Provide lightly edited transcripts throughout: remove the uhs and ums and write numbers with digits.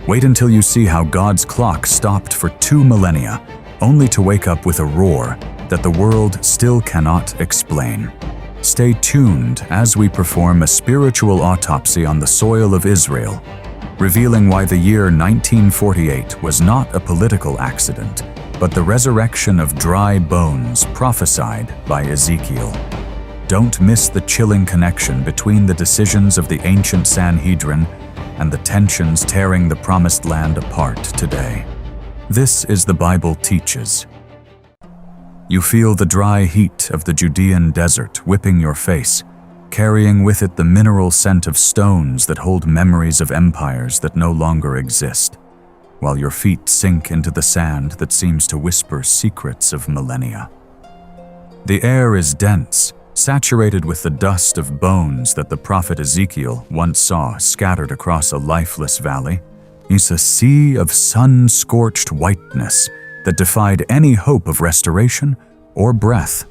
Wait until you see how God's clock stopped for 2 millennia, only to wake up with a roar that the world still cannot explain. Stay tuned as we perform a spiritual autopsy on the soil of Israel, revealing why the year 1948 was not a political accident, but the resurrection of dry bones prophesied by Ezekiel. Don't miss the chilling connection between the decisions of the ancient Sanhedrin and the tensions tearing the Promised Land apart today. This is the Bible teaches. You feel the dry heat of the Judean desert whipping your face, carrying with it the mineral scent of stones that hold memories of empires that no longer exist, while your feet sink into the sand that seems to whisper secrets of millennia. The air is dense, saturated with the dust of bones that the prophet Ezekiel once saw scattered across a lifeless valley. It's a sea of sun-scorched whiteness that defied any hope of restoration or breath.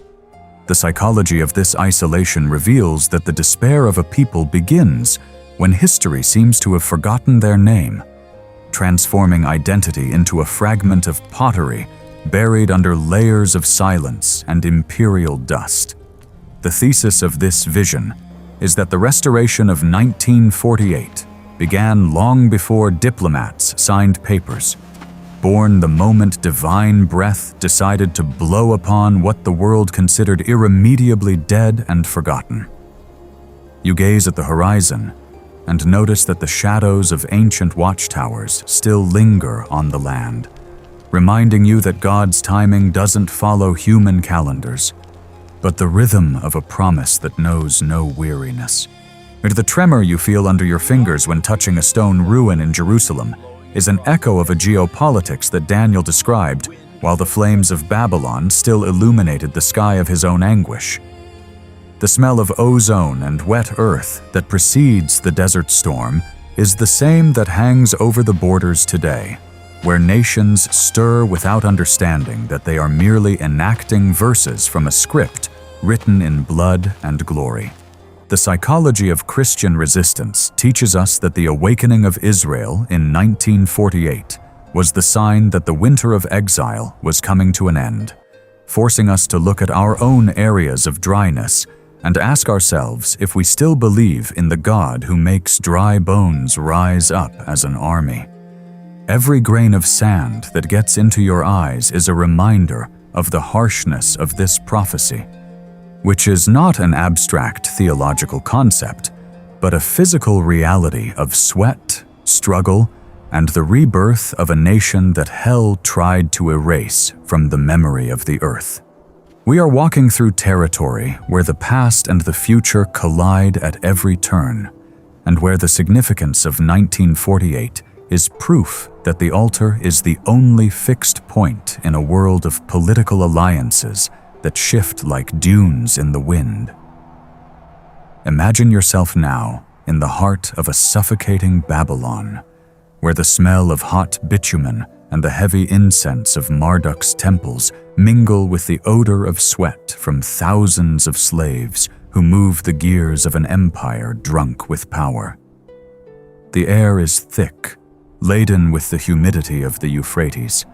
The psychology of this isolation reveals that the despair of a people begins when history seems to have forgotten their name, transforming identity into a fragment of pottery buried under layers of silence and imperial dust. The thesis of this vision is that the restoration of 1948 began long before diplomats signed papers, born the moment divine breath decided to blow upon what the world considered irremediably dead and forgotten. You gaze at the horizon and notice that the shadows of ancient watchtowers still linger on the land, reminding you that God's timing doesn't follow human calendars, but the rhythm of a promise that knows no weariness. And the tremor you feel under your fingers when touching a stone ruin in Jerusalem is an echo of a geopolitics that Daniel described while the flames of Babylon still illuminated the sky of his own anguish. The smell of ozone and wet earth that precedes the desert storm is the same that hangs over the borders today, where nations stir without understanding that they are merely enacting verses from a script written in blood and glory. The psychology of Christian resistance teaches us that the awakening of Israel in 1948 was the sign that the winter of exile was coming to an end, forcing us to look at our own areas of dryness and ask ourselves if we still believe in the God who makes dry bones rise up as an army. Every grain of sand that gets into your eyes is a reminder of the harshness of this prophecy, which is not an abstract theological concept, but a physical reality of sweat, struggle, and the rebirth of a nation that hell tried to erase from the memory of the earth. We are walking through territory where the past and the future collide at every turn, and where the significance of 1948 is proof that the altar is the only fixed point in a world of political alliances that shift like dunes in the wind. Imagine yourself now in the heart of a suffocating Babylon, where the smell of hot bitumen and the heavy incense of Marduk's temples mingle with the odor of sweat from thousands of slaves who move the gears of an empire drunk with power. The air is thick, laden with the humidity of the Euphrates,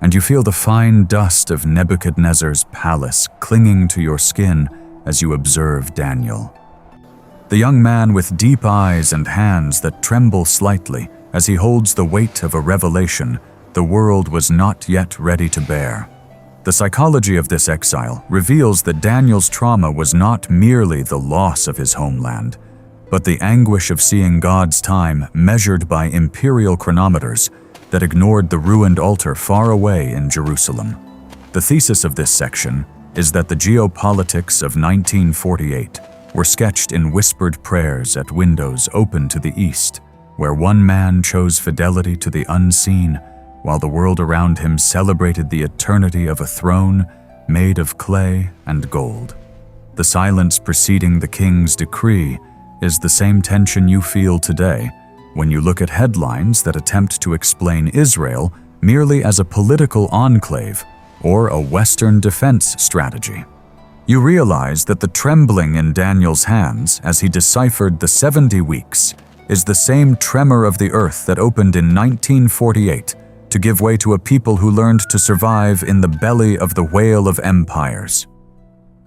and you feel the fine dust of Nebuchadnezzar's palace clinging to your skin as you observe Daniel. The young man with deep eyes and hands that tremble slightly as he holds the weight of a revelation the world was not yet ready to bear. The psychology of this exile reveals that Daniel's trauma was not merely the loss of his homeland, but the anguish of seeing God's time measured by imperial chronometers that ignored the ruined altar far away in Jerusalem. The thesis of this section is that the geopolitics of 1948 were sketched in whispered prayers at windows open to the east, where one man chose fidelity to the unseen, while the world around him celebrated the eternity of a throne made of clay and gold. The silence preceding the king's decree is the same tension you feel today when you look at headlines that attempt to explain Israel merely as a political enclave or a Western defense strategy. You realize that the trembling in Daniel's hands as he deciphered the 70 weeks is the same tremor of the earth that opened in 1948 to give way to a people who learned to survive in the belly of the whale of empires.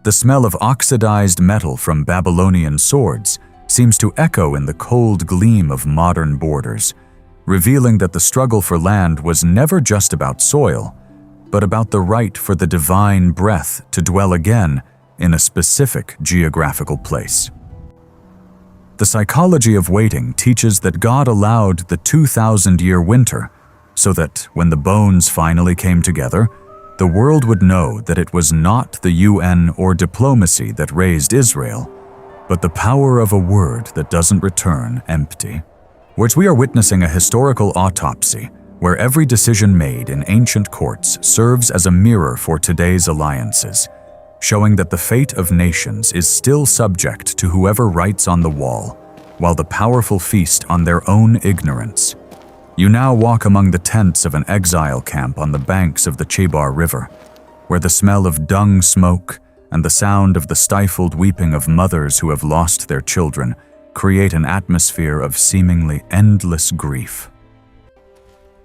The smell of oxidized metal from Babylonian swords seems to echo in the cold gleam of modern borders, revealing that the struggle for land was never just about soil, but about the right for the divine breath to dwell again in a specific geographical place. The psychology of waiting teaches that God allowed the 2,000-year winter so that when the bones finally came together, the world would know that it was not the UN or diplomacy that raised Israel, but the power of a word that doesn't return empty. Which we are witnessing a historical autopsy, where every decision made in ancient courts serves as a mirror for today's alliances, showing that the fate of nations is still subject to whoever writes on the wall, while the powerful feast on their own ignorance. You now walk among the tents of an exile camp on the banks of the Chebar River, where the smell of dung smoke and the sound of the stifled weeping of mothers who have lost their children create an atmosphere of seemingly endless grief.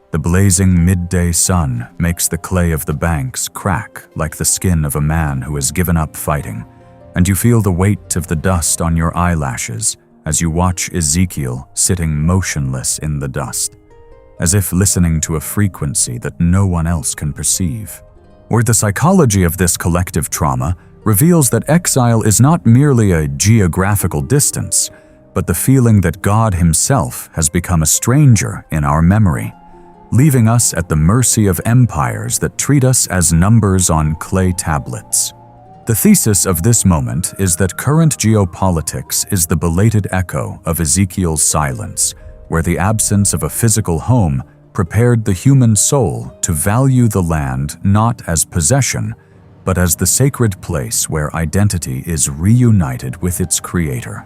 The blazing midday sun makes the clay of the banks crack like the skin of a man who has given up fighting, and you feel the weight of the dust on your eyelashes as you watch Ezekiel sitting motionless in the dust, as if listening to a frequency that no one else can perceive. Or the psychology of this collective trauma reveals that exile is not merely a geographical distance, but the feeling that God Himself has become a stranger in our memory, leaving us at the mercy of empires that treat us as numbers on clay tablets. The thesis of this moment is that current geopolitics is the belated echo of Ezekiel's silence, where the absence of a physical home prepared the human soul to value the land not as possession, but as the sacred place where identity is reunited with its creator.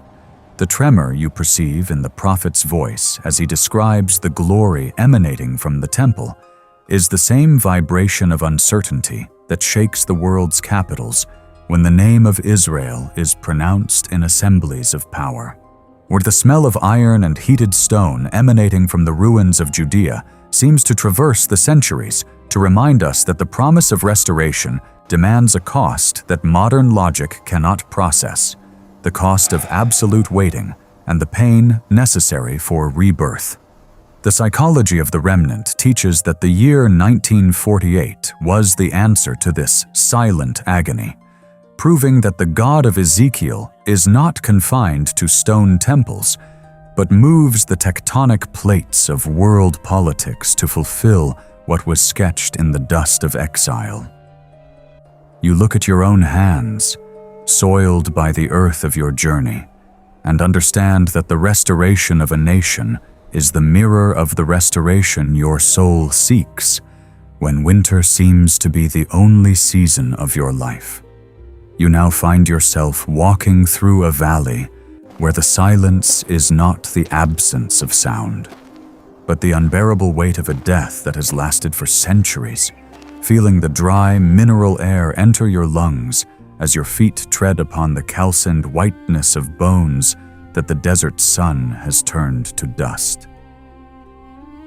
The tremor you perceive in the prophet's voice as he describes the glory emanating from the temple is the same vibration of uncertainty that shakes the world's capitals when the name of Israel is pronounced in assemblies of power. Where the smell of iron and heated stone emanating from the ruins of Judea seems to traverse the centuries to remind us that the promise of restoration demands a cost that modern logic cannot process, the cost of absolute waiting and the pain necessary for rebirth. The psychology of the remnant teaches that the year 1948 was the answer to this silent agony, proving that the God of Ezekiel is not confined to stone temples, but moves the tectonic plates of world politics to fulfill what was sketched in the dust of exile. You look at your own hands, soiled by the earth of your journey, and understand that the restoration of a nation is the mirror of the restoration your soul seeks when winter seems to be the only season of your life. You now find yourself walking through a valley where the silence is not the absence of sound, but the unbearable weight of a death that has lasted for centuries, feeling the dry mineral air enter your lungs as your feet tread upon the calcined whiteness of bones that the desert sun has turned to dust.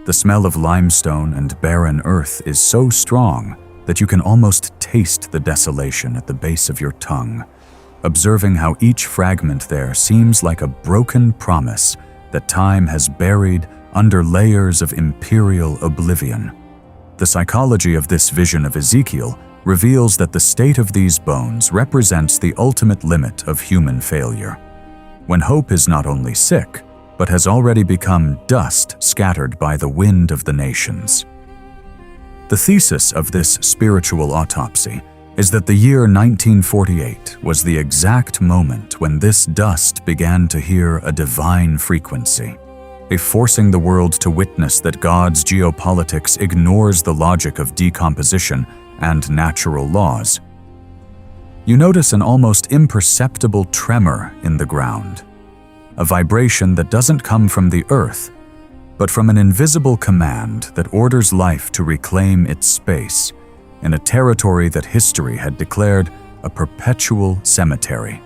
The smell of limestone and barren earth is so strong that you can almost taste the desolation at the base of your tongue, observing how each fragment there seems like a broken promise that time has buried under layers of imperial oblivion. The psychology of this vision of Ezekiel reveals that the state of these bones represents the ultimate limit of human failure, when hope is not only sick, but has already become dust scattered by the wind of the nations. The thesis of this spiritual autopsy is that the year 1948 was the exact moment when this dust began to hear a divine frequency, forcing the world to witness that God's geopolitics ignores the logic of decomposition and natural laws. You notice an almost imperceptible tremor in the ground, a vibration that doesn't come from the earth, but from an invisible command that orders life to reclaim its space in a territory that history had declared a perpetual cemetery.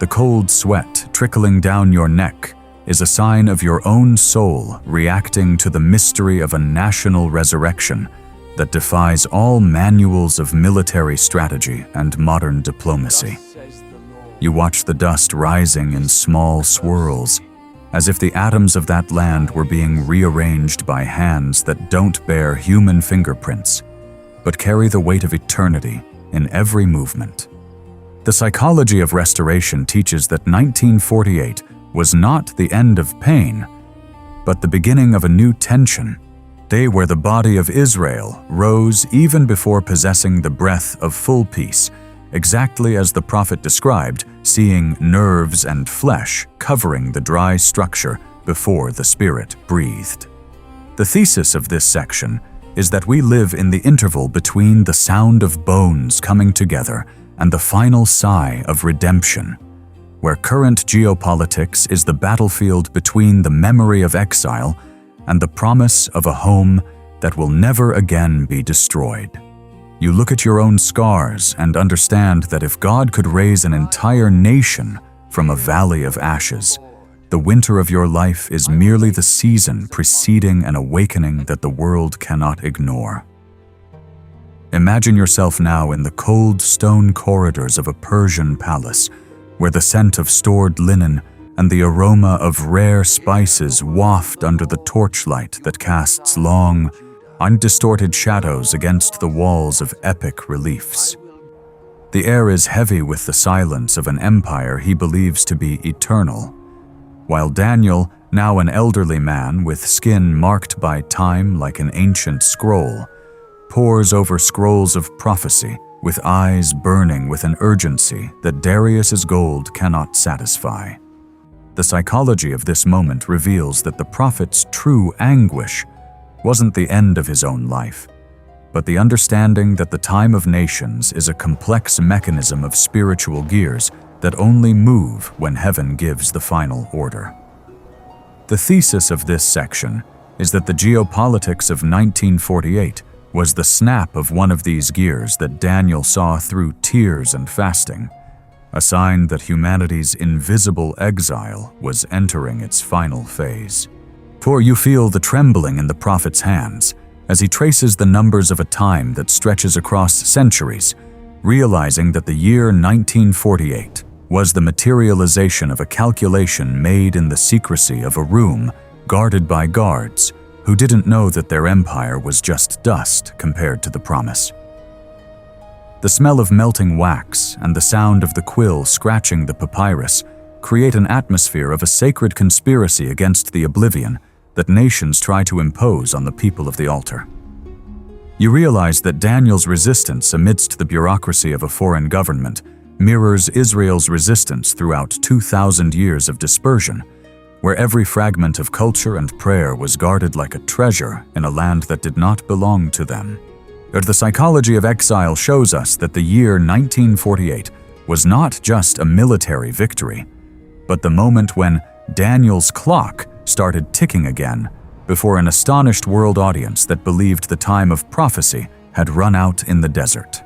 The cold sweat trickling down your neck is a sign of your own soul reacting to the mystery of a national resurrection that defies all manuals of military strategy and modern diplomacy. You watch the dust rising in small swirls, as if the atoms of that land were being rearranged by hands that don't bear human fingerprints, but carry the weight of eternity in every movement. The psychology of restoration teaches that 1948 was not the end of pain, but the beginning of a new tension, day where the body of Israel rose even before possessing the breath of full peace, exactly as the prophet described, seeing nerves and flesh covering the dry structure before the Spirit breathed. The thesis of this section is that we live in the interval between the sound of bones coming together and the final sigh of redemption, where current geopolitics is the battlefield between the memory of exile and the promise of a home that will never again be destroyed. You look at your own scars and understand that if God could raise an entire nation from a valley of ashes, the winter of your life is merely the season preceding an awakening that the world cannot ignore. Imagine yourself now in the cold stone corridors of a Persian palace, where the scent of stored linen and the aroma of rare spices waft under the torchlight that casts long, undistorted shadows against the walls of epic reliefs. The air is heavy with the silence of an empire he believes to be eternal, while Daniel, now an elderly man with skin marked by time like an ancient scroll, pores over scrolls of prophecy with eyes burning with an urgency that Darius's gold cannot satisfy. The psychology of this moment reveals that the prophet's true anguish wasn't the end of his own life, but the understanding that the time of nations is a complex mechanism of spiritual gears that only move when heaven gives the final order. The thesis of this section is that the geopolitics of 1948 was the snap of one of these gears that Daniel saw through tears and fasting, a sign that humanity's invisible exile was entering its final phase. For you feel the trembling in the prophet's hands as he traces the numbers of a time that stretches across centuries, realizing that the year 1948 was the materialization of a calculation made in the secrecy of a room guarded by guards who didn't know that their empire was just dust compared to the promise. The smell of melting wax and the sound of the quill scratching the papyrus create an atmosphere of a sacred conspiracy against the oblivion that nations try to impose on the people of the altar. You realize that Daniel's resistance amidst the bureaucracy of a foreign government mirrors Israel's resistance throughout 2,000 years of dispersion, where every fragment of culture and prayer was guarded like a treasure in a land that did not belong to them. But the psychology of exile shows us that the year 1948 was not just a military victory, but the moment when Daniel's clock started ticking again before an astonished world audience that believed the time of prophecy had run out in the desert.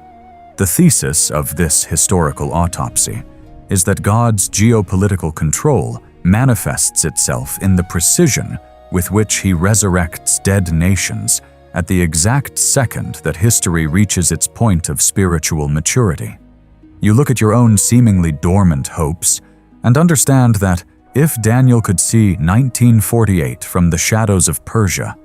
The thesis of this historical autopsy is that God's geopolitical control manifests itself in the precision with which he resurrects dead nations at the exact second that history reaches its point of spiritual maturity. You look at your own seemingly dormant hopes and understand that if Daniel could see 1948 from the shadows of Persia,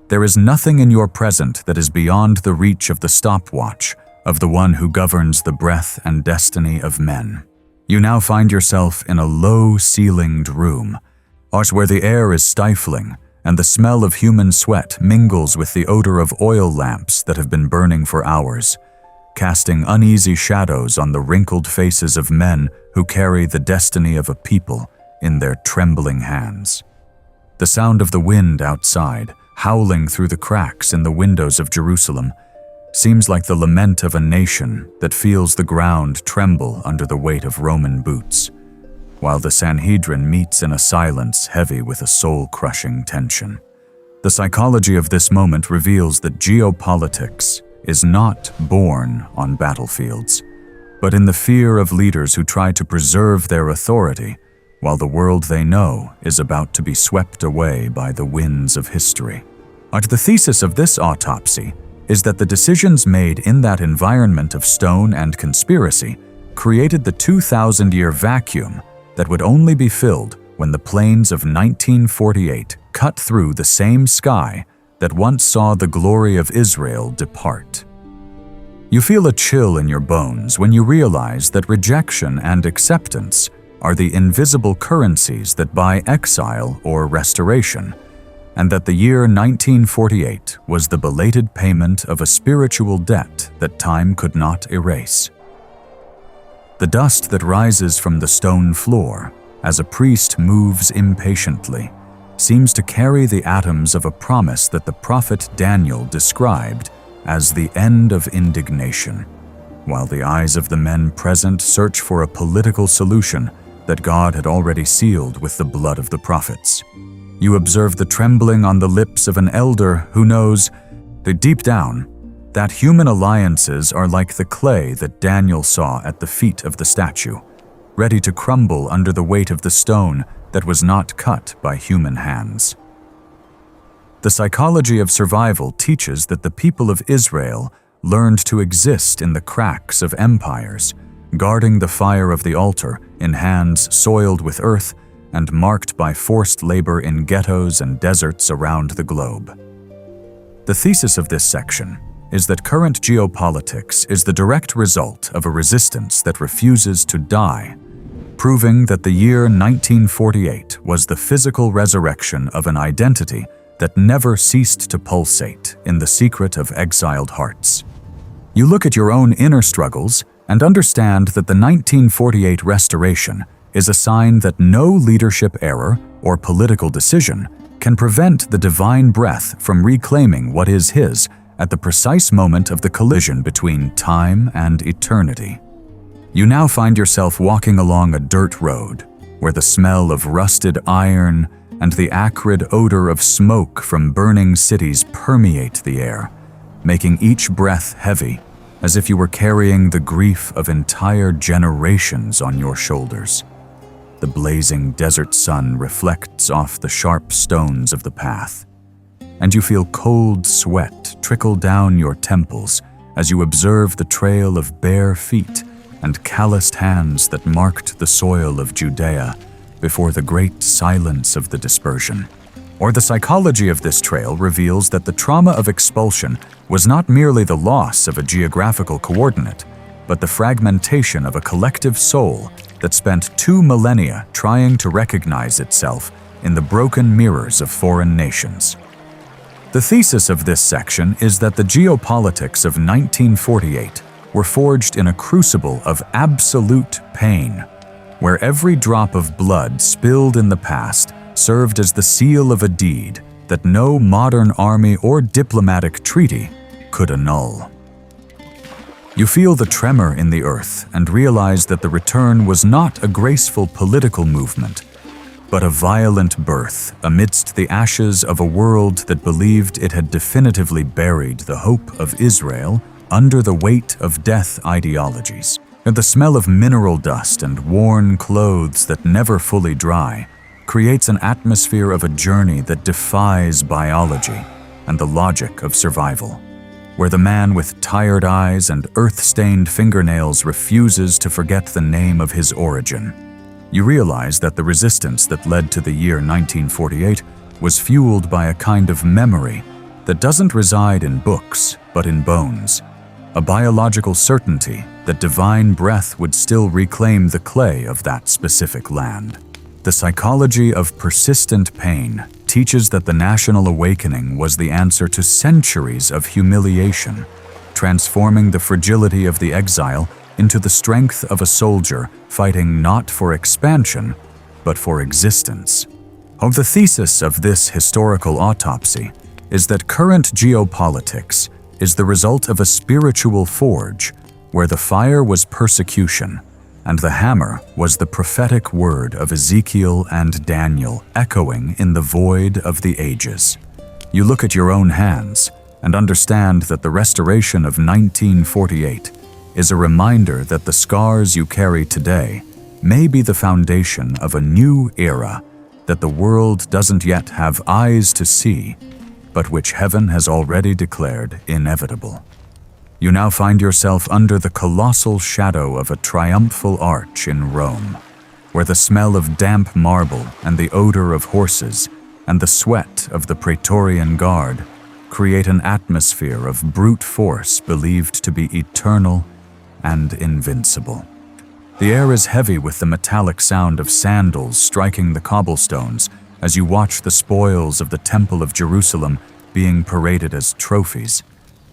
there is nothing in your present that is beyond the reach of the stopwatch of the one who governs the breath and destiny of men. You now find yourself in a low-ceilinged room, where the air is stifling and the smell of human sweat mingles with the odor of oil lamps that have been burning for hours, casting uneasy shadows on the wrinkled faces of men who carry the destiny of a people in their trembling hands. The sound of the wind outside, howling through the cracks in the windows of Jerusalem, seems like the lament of a nation that feels the ground tremble under the weight of Roman boots, while the Sanhedrin meets in a silence heavy with a soul-crushing tension. The psychology of this moment reveals that geopolitics is not born on battlefields, but in the fear of leaders who try to preserve their authority while the world they know is about to be swept away by the winds of history. The thesis of this autopsy is that the decisions made in that environment of stone and conspiracy created the 2,000-year vacuum that would only be filled when the planes of 1948 cut through the same sky that once saw the glory of Israel depart. You feel a chill in your bones when you realize that rejection and acceptance are the invisible currencies that buy exile or restoration, and that the year 1948 was the belated payment of a spiritual debt that time could not erase. The dust that rises from the stone floor as a priest moves impatiently seems to carry the atoms of a promise that the prophet Daniel described as the end of indignation, while the eyes of the men present search for a political solution that God had already sealed with the blood of the prophets. You observe the trembling on the lips of an elder who knows that deep down, that human alliances are like the clay that Daniel saw at the feet of the statue, ready to crumble under the weight of the stone that was not cut by human hands. The psychology of survival teaches that the people of Israel learned to exist in the cracks of empires, guarding the fire of the altar in hands soiled with earth and marked by forced labor in ghettos and deserts around the globe. The thesis of this section is that current geopolitics is the direct result of a resistance that refuses to die, proving that the year 1948 was the physical resurrection of an identity that never ceased to pulsate in the secret of exiled hearts. You look at your own inner struggles and understand that the 1948 restoration is a sign that no leadership error or political decision can prevent the divine breath from reclaiming what is his at the precise moment of the collision between time and eternity. You now find yourself walking along a dirt road where the smell of rusted iron and the acrid odor of smoke from burning cities permeate the air, making each breath heavy, as if you were carrying the grief of entire generations on your shoulders. The blazing desert sun reflects off the sharp stones of the path, and you feel cold sweat trickle down your temples as you observe the trail of bare feet and calloused hands that marked the soil of Judea before the great silence of the dispersion. Or the psychology of this trail reveals that the trauma of expulsion was not merely the loss of a geographical coordinate, but the fragmentation of a collective soul that spent 2 millennia trying to recognize itself in the broken mirrors of foreign nations. The thesis of this section is that the geopolitics of 1948 were forged in a crucible of absolute pain, where every drop of blood spilled in the past served as the seal of a deed that no modern army or diplomatic treaty could annul. You feel the tremor in the earth and realize that the return was not a graceful political movement, but a violent birth amidst the ashes of a world that believed it had definitively buried the hope of Israel under the weight of death ideologies. And the smell of mineral dust and worn clothes that never fully dry creates an atmosphere of a journey that defies biology and the logic of survival, where the man with tired eyes and earth-stained fingernails refuses to forget the name of his origin. You realize that the resistance that led to the year 1948 was fueled by a kind of memory that doesn't reside in books, but in bones, a biological certainty that divine breath would still reclaim the clay of that specific land. The psychology of persistent pain teaches that the national awakening was the answer to centuries of humiliation, transforming the fragility of the exile into the strength of a soldier fighting not for expansion, but for existence. The thesis of this historical autopsy is that current geopolitics is the result of a spiritual forge where the fire was persecution and the hammer was the prophetic word of Ezekiel and Daniel echoing in the void of the ages. You look at your own hands and understand that the restoration of 1948 is a reminder that the scars you carry today may be the foundation of a new era that the world doesn't yet have eyes to see, but which heaven has already declared inevitable. You now find yourself under the colossal shadow of a triumphal arch in Rome, where the smell of damp marble and the odor of horses and the sweat of the Praetorian Guard create an atmosphere of brute force believed to be eternal and invincible. The air is heavy with the metallic sound of sandals striking the cobblestones as you watch the spoils of the Temple of Jerusalem being paraded as trophies,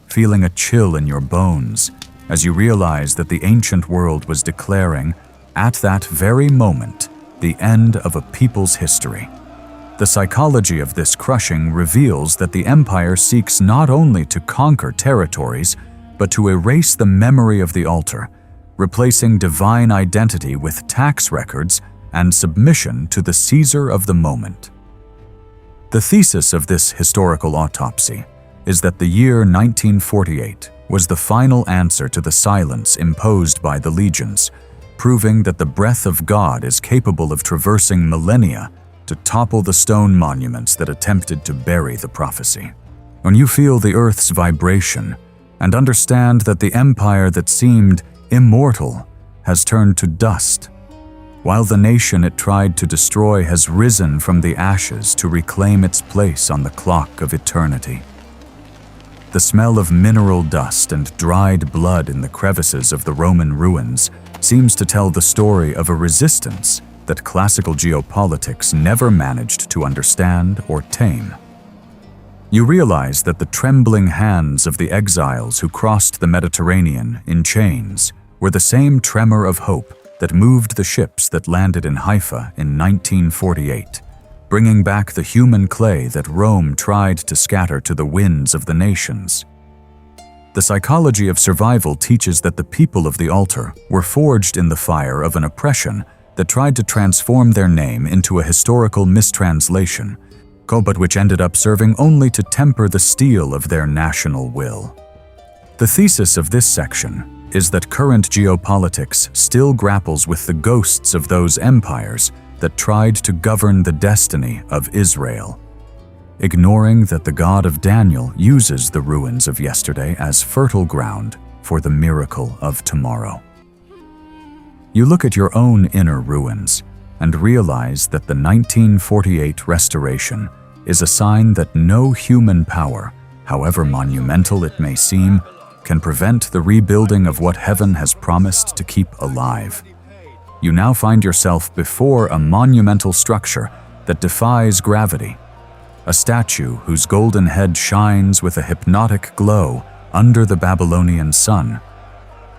feeling a chill in your bones as you realize that the ancient world was declaring, at that very moment, the end of a people's history. The psychology of this crushing reveals that the empire seeks not only to conquer territories, but to erase the memory of the altar, replacing divine identity with tax records and submission to the Caesar of the moment. The thesis of this historical autopsy is that the year 1948 was the final answer to the silence imposed by the legions, proving that the breath of God is capable of traversing millennia to topple the stone monuments that attempted to bury the prophecy. When you feel the earth's vibration and understand that the empire that seemed immortal has turned to dust, while the nation it tried to destroy has risen from the ashes to reclaim its place on the clock of eternity. The smell of mineral dust and dried blood in the crevices of the Roman ruins seems to tell the story of a resistance that classical geopolitics never managed to understand or tame. You realize that the trembling hands of the exiles who crossed the Mediterranean in chains were the same tremor of hope that moved the ships that landed in Haifa in 1948, bringing back the human clay that Rome tried to scatter to the winds of the nations. The psychology of survival teaches that the people of the altar were forged in the fire of an oppression that tried to transform their name into a historical mistranslation, but which ended up serving only to temper the steel of their national will. The thesis of this section is that current geopolitics still grapples with the ghosts of those empires that tried to govern the destiny of Israel, ignoring that the God of Daniel uses the ruins of yesterday as fertile ground for the miracle of tomorrow. You look at your own inner ruins and realize that the 1948 restoration is a sign that no human power, however monumental it may seem, can prevent the rebuilding of what heaven has promised to keep alive. You now find yourself before a monumental structure that defies gravity, a statue whose golden head shines with a hypnotic glow under the Babylonian sun,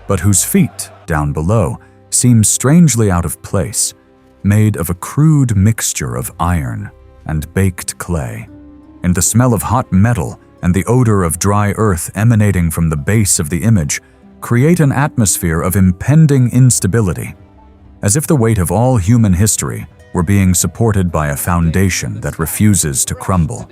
but whose feet, down below, seem strangely out of place, made of a crude mixture of iron and baked clay. And the smell of hot metal and the odor of dry earth emanating from the base of the image create an atmosphere of impending instability, as if the weight of all human history were being supported by a foundation that refuses to crumble.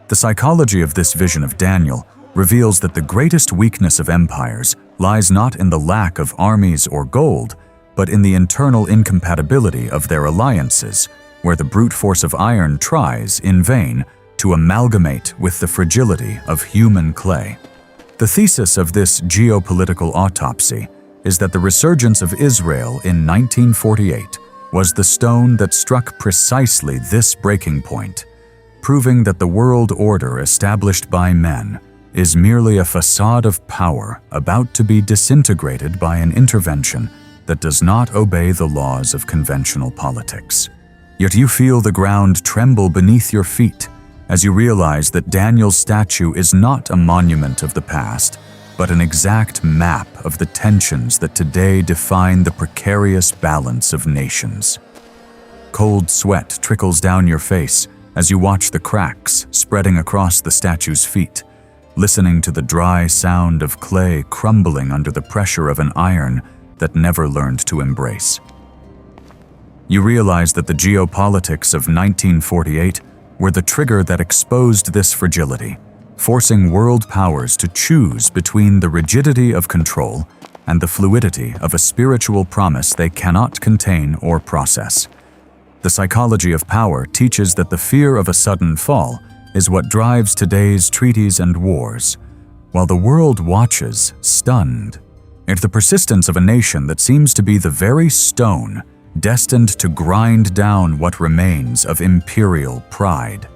The psychology of this vision of Daniel reveals that the greatest weakness of empires lies not in the lack of armies or gold, but in the internal incompatibility of their alliances, where the brute force of iron tries, in vain, to amalgamate with the fragility of human clay. The thesis of this geopolitical autopsy is that the resurgence of Israel in 1948 was the stone that struck precisely this breaking point, proving that the world order established by men is merely a facade of power about to be disintegrated by an intervention that does not obey the laws of conventional politics. Yet you feel the ground tremble beneath your feet as you realize that Daniel's statue is not a monument of the past, but an exact map of the tensions that today define the precarious balance of nations. Cold sweat trickles down your face as you watch the cracks spreading across the statue's feet, listening to the dry sound of clay crumbling under the pressure of an iron that never learned to embrace. You realize that the geopolitics of 1948 were the trigger that exposed this fragility, forcing world powers to choose between the rigidity of control and the fluidity of a spiritual promise they cannot contain or process. The psychology of power teaches that the fear of a sudden fall is what drives today's treaties and wars, while the world watches, stunned, at the persistence of a nation that seems to be the very stone destined to grind down what remains of imperial pride.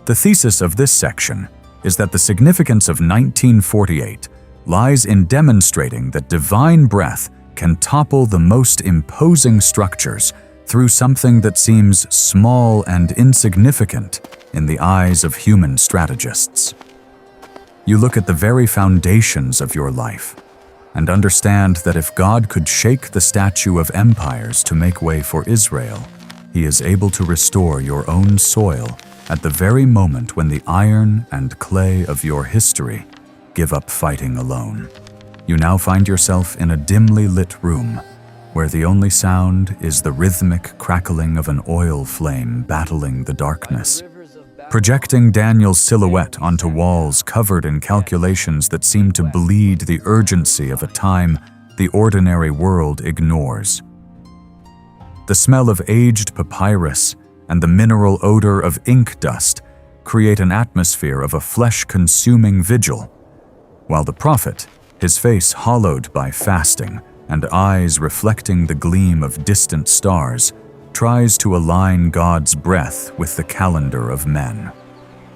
The thesis of this section is that the significance of 1948 lies in demonstrating that divine breath can topple the most imposing structures through something that seems small and insignificant in the eyes of human strategists. You look at the very foundations of your life and understand that if God could shake the statue of empires to make way for Israel, He is able to restore your own soil at the very moment when the iron and clay of your history give up fighting alone. You now find yourself in a dimly lit room where the only sound is the rhythmic crackling of an oil flame battling the darkness, projecting Daniel's silhouette onto walls covered in calculations that seem to bleed the urgency of a time the ordinary world ignores. The smell of aged papyrus and the mineral odor of ink dust create an atmosphere of a flesh-consuming vigil, while the prophet, his face hollowed by fasting and eyes reflecting the gleam of distant stars, tries to align God's breath with the calendar of men.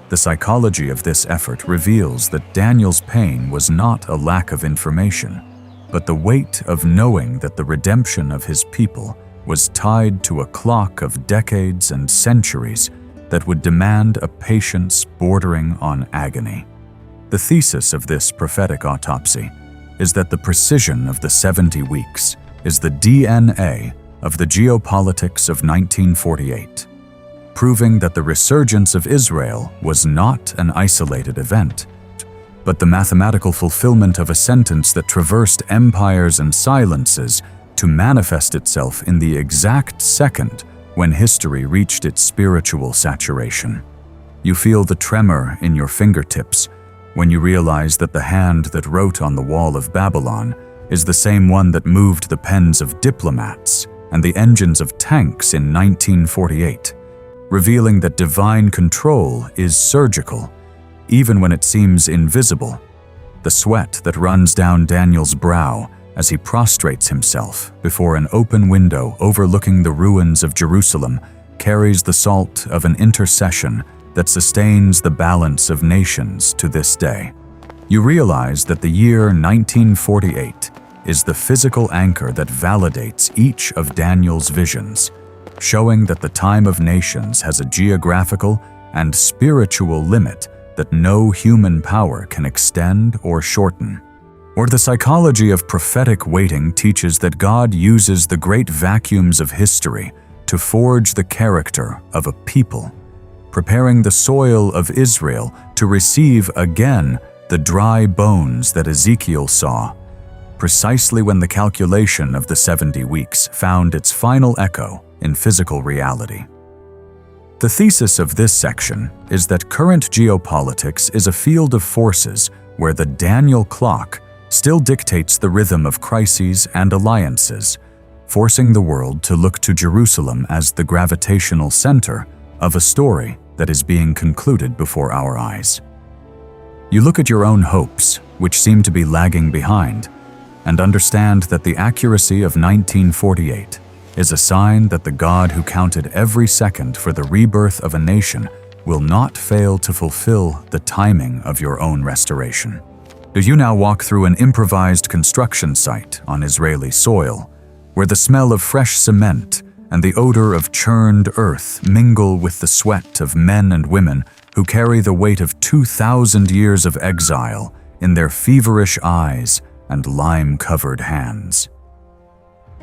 The psychology of this effort reveals that Daniel's pain was not a lack of information, but the weight of knowing that the redemption of his people was tied to a clock of decades and centuries that would demand a patience bordering on agony. The thesis of this prophetic autopsy is that the precision of the 70 weeks is the DNA of the geopolitics of 1948, proving that the resurgence of Israel was not an isolated event, but the mathematical fulfillment of a sentence that traversed empires and silences to manifest itself in the exact second when history reached its spiritual saturation. You feel the tremor in your fingertips when you realize that the hand that wrote on the wall of Babylon is the same one that moved the pens of diplomats and the engines of tanks in 1948, revealing that divine control is surgical, even when it seems invisible. The sweat that runs down Daniel's brow as he prostrates himself before an open window overlooking the ruins of Jerusalem carries the salt of an intercession that sustains the balance of nations to this day. You realize that the year 1948 is the physical anchor that validates each of Daniel's visions, showing that the time of nations has a geographical and spiritual limit that no human power can extend or shorten. Or the psychology of prophetic waiting teaches that God uses the great vacuums of history to forge the character of a people, preparing the soil of Israel to receive again the dry bones that Ezekiel saw, precisely when the calculation of the 70 weeks found its final echo in physical reality. The thesis of this section is that current geopolitics is a field of forces where the Daniel clock still dictates the rhythm of crises and alliances, forcing the world to look to Jerusalem as the gravitational center of a story that is being concluded before our eyes. You look at your own hopes, which seem to be lagging behind, and understand that the accuracy of 1948 is a sign that the God who counted every second for the rebirth of a nation will not fail to fulfill the timing of your own restoration. Do you now walk through an improvised construction site on Israeli soil, where the smell of fresh cement and the odor of churned earth mingle with the sweat of men and women who carry the weight of 2,000 years of exile in their feverish eyes and lime-covered hands?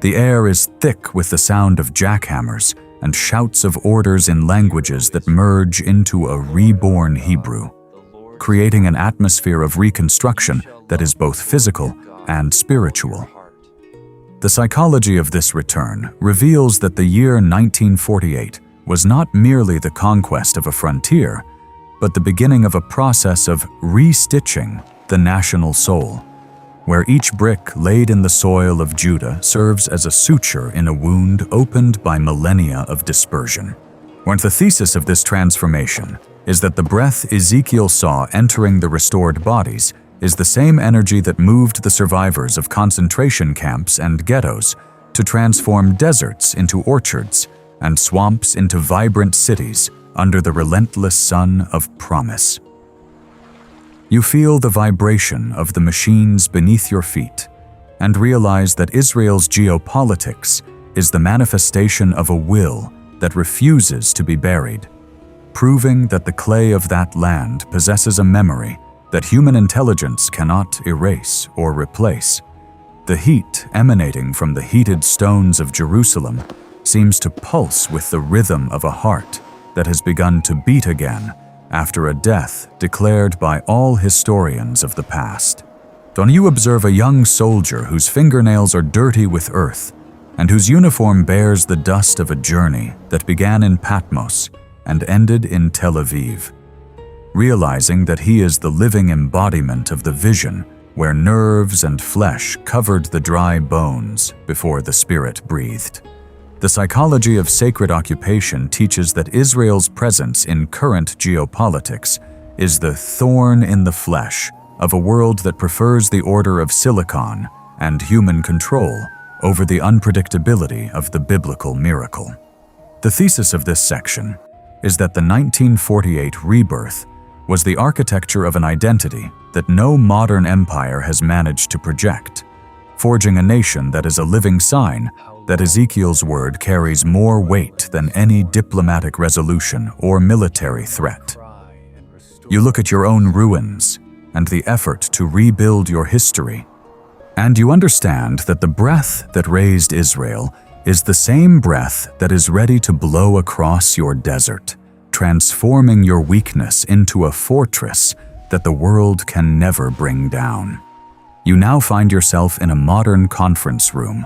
The air is thick with the sound of jackhammers and shouts of orders in languages that merge into a reborn Hebrew, creating an atmosphere of reconstruction that is both physical and spiritual. The psychology of this return reveals that the year 1948 was not merely the conquest of a frontier, but the beginning of a process of restitching the national soul. where each brick laid in the soil of Judah serves as a suture in a wound opened by millennia of dispersion. The thesis of this transformation is that the breath Ezekiel saw entering the restored bodies is the same energy that moved the survivors of concentration camps and ghettos to transform deserts into orchards and swamps into vibrant cities under the relentless sun of promise. You feel the vibration of the machines beneath your feet and realize that Israel's geopolitics is the manifestation of a will that refuses to be buried, proving that the clay of that land possesses a memory that human intelligence cannot erase or replace. The heat emanating from the heated stones of Jerusalem seems to pulse with the rhythm of a heart that has begun to beat again after a death declared by all historians of the past. You observe a young soldier whose fingernails are dirty with earth and whose uniform bears the dust of a journey that began in Patmos and ended in Tel Aviv. Realizing that he is the living embodiment of the vision where nerves and flesh covered the dry bones before the Spirit breathed. The psychology of sacred occupation teaches that Israel's presence in current geopolitics is the thorn in the flesh of a world that prefers the order of silicon and human control over the unpredictability of the biblical miracle. The thesis of this section is that the 1948 rebirth was the architecture of an identity that no modern empire has managed to project, forging a nation that is a living sign that Ezekiel's word carries more weight than any diplomatic resolution or military threat. You look at your own ruins and the effort to rebuild your history, and you understand that the breath that raised Israel is the same breath that is ready to blow across your desert, transforming your weakness into a fortress that the world can never bring down. You now find yourself in a modern conference room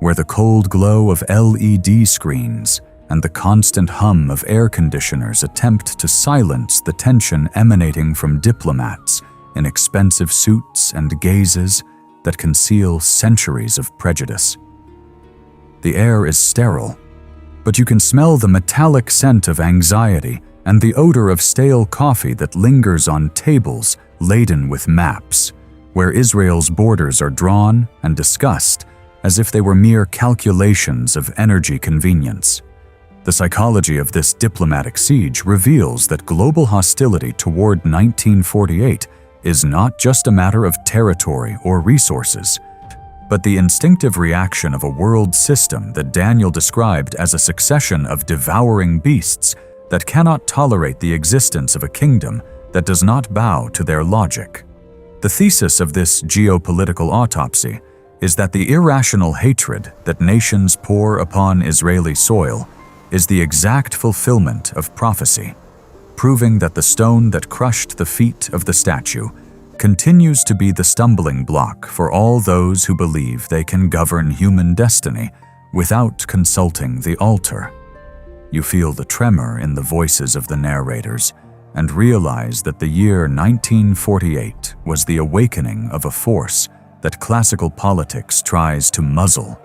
where the cold glow of LED screens and the constant hum of air conditioners attempt to silence the tension emanating from diplomats in expensive suits and gazes that conceal centuries of prejudice. The air is sterile, but you can smell the metallic scent of anxiety and the odor of stale coffee that lingers on tables laden with maps, where Israel's borders are drawn and discussed as if they were mere calculations of energy convenience. The psychology of this diplomatic siege reveals that global hostility toward 1948 is not just a matter of territory or resources, but the instinctive reaction of a world system that Daniel described as a succession of devouring beasts that cannot tolerate the existence of a kingdom that does not bow to their logic. The thesis of this geopolitical autopsy is that the irrational hatred that nations pour upon Israeli soil is the exact fulfillment of prophecy, proving that the stone that crushed the feet of the statue continues to be the stumbling block for all those who believe they can govern human destiny without consulting the altar. You feel the tremor in the voices of the narrators and realize that the year 1948 was the awakening of a force that classical politics tries to muzzle,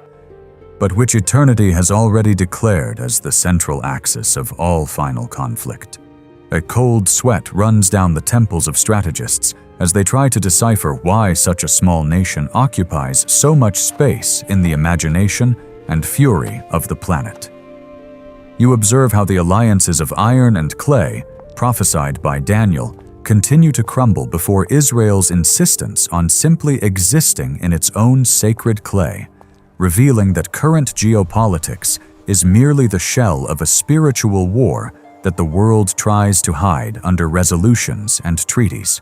but which eternity has already declared as the central axis of all final conflict. A cold sweat runs down the temples of strategists as they try to decipher why such a small nation occupies so much space in the imagination and fury of the planet. You observe how the alliances of iron and clay, prophesied by Daniel, continue to crumble before Israel's insistence on simply existing in its own sacred clay, revealing that current geopolitics is merely the shell of a spiritual war that the world tries to hide under resolutions and treaties.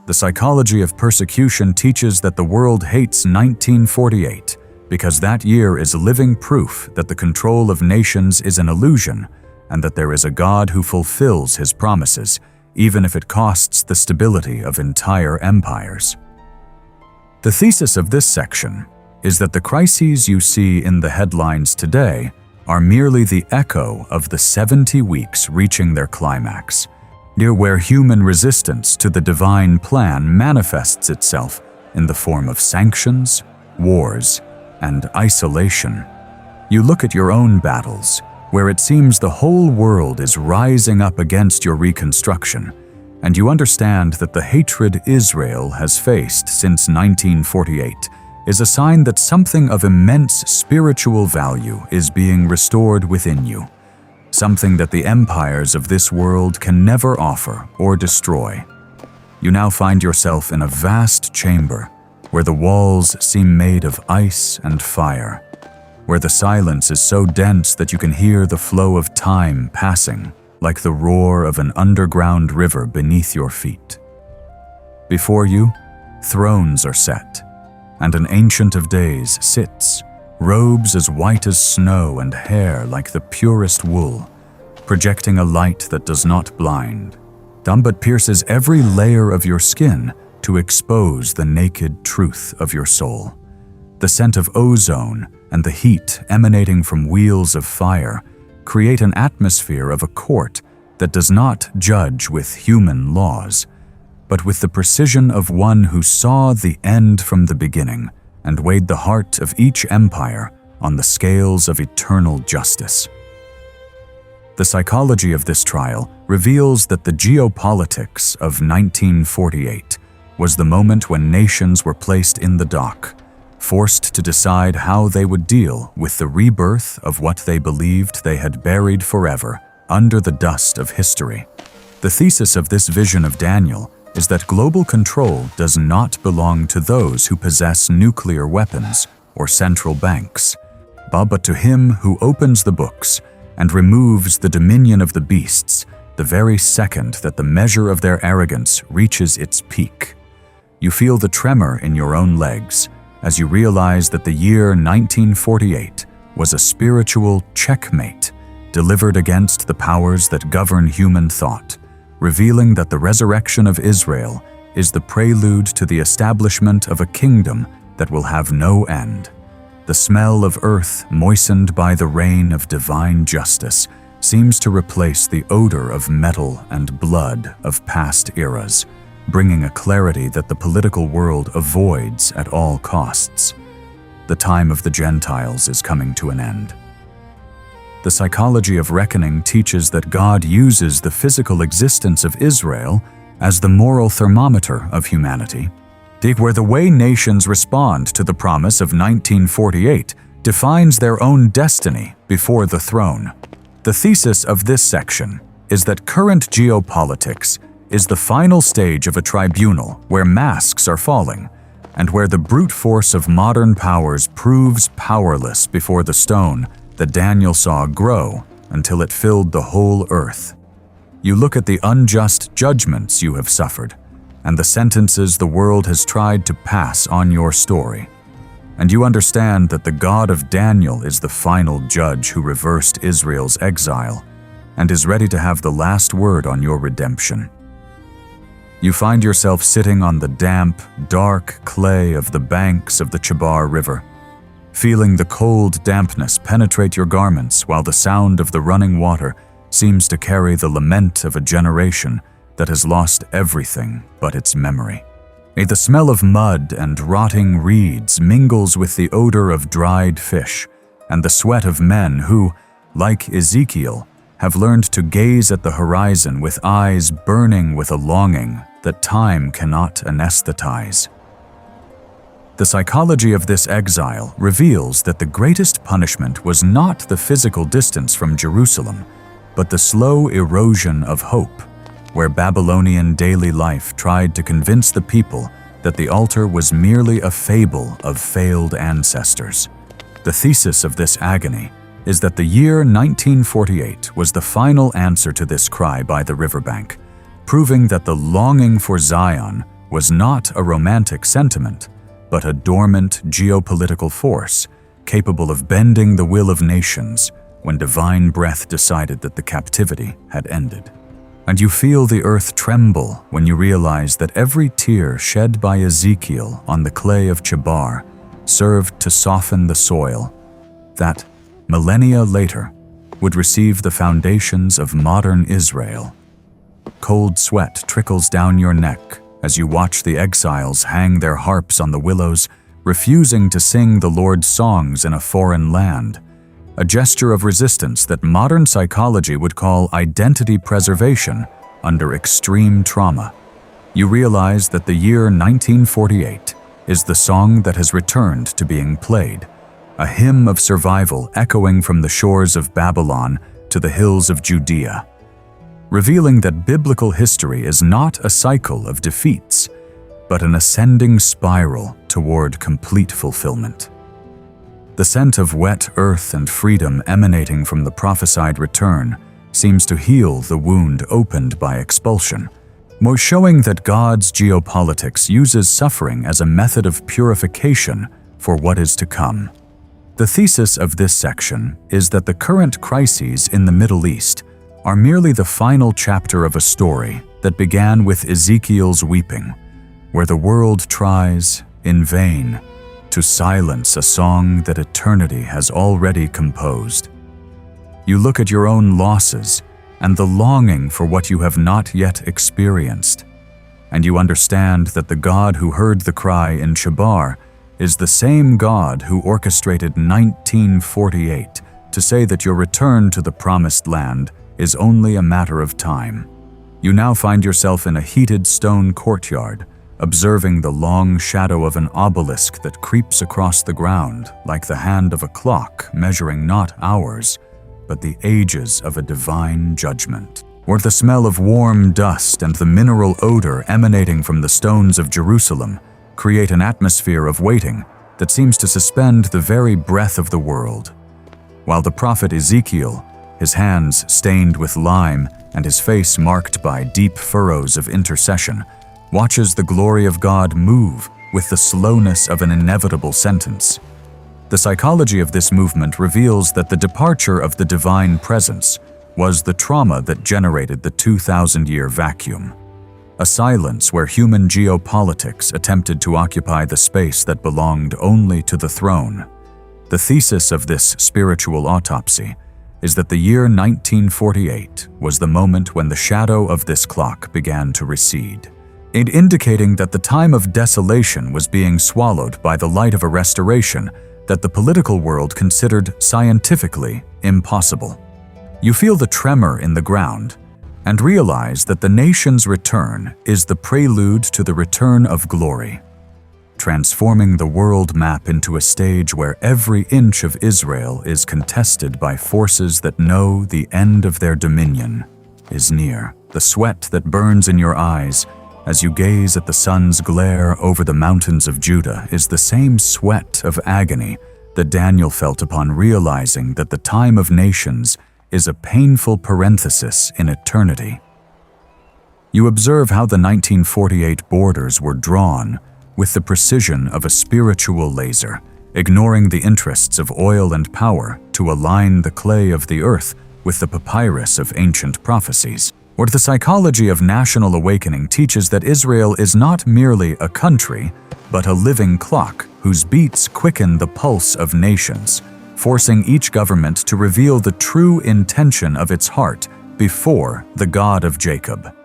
The psychology of persecution teaches that the world hates 1948 because that year is living proof that the control of nations is an illusion and that there is a God who fulfills his promises, even if it costs the stability of entire empires. The thesis of this section is that the crises you see in the headlines today are merely the echo of the 70 weeks reaching their climax, near where human resistance to the divine plan manifests itself in the form of sanctions, wars, and isolation. You look at your own battles, where it seems the whole world is rising up against your reconstruction, and you understand that the hatred Israel has faced since 1948 is a sign that something of immense spiritual value is being restored within you, something that the empires of this world can never offer or destroy. You now find yourself in a vast chamber where the walls seem made of ice and fire, where the silence is so dense that you can hear the flow of time passing, like the roar of an underground river beneath your feet. Before you, thrones are set, and an Ancient of Days sits, robes as white as snow and hair like the purest wool, projecting a light that does not blind, but pierces every layer of your skin to expose the naked truth of your soul. The scent of ozone and the heat emanating from wheels of fire create an atmosphere of a court that does not judge with human laws, but with the precision of one who saw the end from the beginning and weighed the heart of each empire on the scales of eternal justice. The psychology of this trial reveals that the geopolitics of 1948 was the moment when nations were placed in the dock, forced to decide how they would deal with the rebirth of what they believed they had buried forever under the dust of history. The thesis of this vision of Daniel is that global control does not belong to those who possess nuclear weapons or central banks, but to him who opens the books and removes the dominion of the beasts the very second that the measure of their arrogance reaches its peak. You feel the tremor in your own legs as you realize that the year 1948 was a spiritual checkmate delivered against the powers that govern human thought, revealing that the resurrection of Israel is the prelude to the establishment of a kingdom that will have no end. The smell of earth moistened by the rain of divine justice seems to replace the odor of metal and blood of past eras, bringing a clarity that the political world avoids at all costs. The time of the Gentiles is coming to an end. The psychology of reckoning teaches that God uses the physical existence of Israel as the moral thermometer of humanity, where the way nations respond to the promise of 1948 defines their own destiny before the throne. The thesis of this section is that current geopolitics is the final stage of a tribunal where masks are falling, and where the brute force of modern powers proves powerless before the stone that Daniel saw grow until it filled the whole earth. You look at the unjust judgments you have suffered, and the sentences the world has tried to pass on your story, and you understand that the God of Daniel is the final judge who reversed Israel's exile and is ready to have the last word on your redemption. You find yourself sitting on the damp, dark clay of the banks of the Chebar River, feeling the cold dampness penetrate your garments while the sound of the running water seems to carry the lament of a generation that has lost everything but its memory. The smell of mud and rotting reeds mingles with the odor of dried fish and the sweat of men who, like Ezekiel, have learned to gaze at the horizon with eyes burning with a longing that time cannot anesthetize. The psychology of this exile reveals that the greatest punishment was not the physical distance from Jerusalem, but the slow erosion of hope, where Babylonian daily life tried to convince the people that the altar was merely a fable of failed ancestors. The thesis of this agony is that the year 1948 was the final answer to this cry by the riverbank, proving that the longing for Zion was not a romantic sentiment, but a dormant geopolitical force capable of bending the will of nations when divine breath decided that the captivity had ended. And you feel the earth tremble when you realize that every tear shed by Ezekiel on the clay of Chebar served to soften the soil that, millennia later, would receive the foundations of modern Israel. Cold sweat trickles down your neck as you watch the exiles hang their harps on the willows, refusing to sing the Lord's songs in a foreign land, a gesture of resistance that modern psychology would call identity preservation under extreme trauma. You realize that the year 1948 is the song that has returned to being played, a hymn of survival echoing from the shores of Babylon to the hills of Judea, revealing that biblical history is not a cycle of defeats, but an ascending spiral toward complete fulfillment. The scent of wet earth and freedom emanating from the prophesied return seems to heal the wound opened by expulsion, more showing that God's geopolitics uses suffering as a method of purification for what is to come. The thesis of this section is that the current crises in the Middle East are merely the final chapter of a story that began with Ezekiel's weeping, where the world tries, in vain, to silence a song that eternity has already composed. You look at your own losses and the longing for what you have not yet experienced, and you understand that the God who heard the cry in Chebar is the same God who orchestrated 1948 to say that your return to the Promised Land is only a matter of time. You now find yourself in a heated stone courtyard, observing the long shadow of an obelisk that creeps across the ground like the hand of a clock measuring not hours, but the ages of a divine judgment. Or the smell of warm dust and the mineral odor emanating from the stones of Jerusalem create an atmosphere of waiting that seems to suspend the very breath of the world. While the prophet Ezekiel, his hands stained with lime and his face marked by deep furrows of intercession, watches the glory of God move with the slowness of an inevitable sentence. The psychology of this movement reveals that the departure of the divine presence was the trauma that generated the 2,000-year vacuum, a silence where human geopolitics attempted to occupy the space that belonged only to the throne. The thesis of this spiritual autopsy is that the year 1948 was the moment when the shadow of this clock began to recede, indicating that the time of desolation was being swallowed by the light of a restoration that the political world considered scientifically impossible. You feel the tremor in the ground and realize that the nation's return is the prelude to the return of glory, transforming the world map into a stage where every inch of Israel is contested by forces that know the end of their dominion is near. The sweat that burns in your eyes as you gaze at the sun's glare over the mountains of Judah is the same sweat of agony that Daniel felt upon realizing that the time of nations is a painful parenthesis in eternity. You observe how the 1948 borders were drawn with the precision of a spiritual laser, ignoring the interests of oil and power to align the clay of the earth with the papyrus of ancient prophecies. Or the psychology of national awakening teaches that Israel is not merely a country, but a living clock whose beats quicken the pulse of nations, forcing each government to reveal the true intention of its heart before the God of Jacob.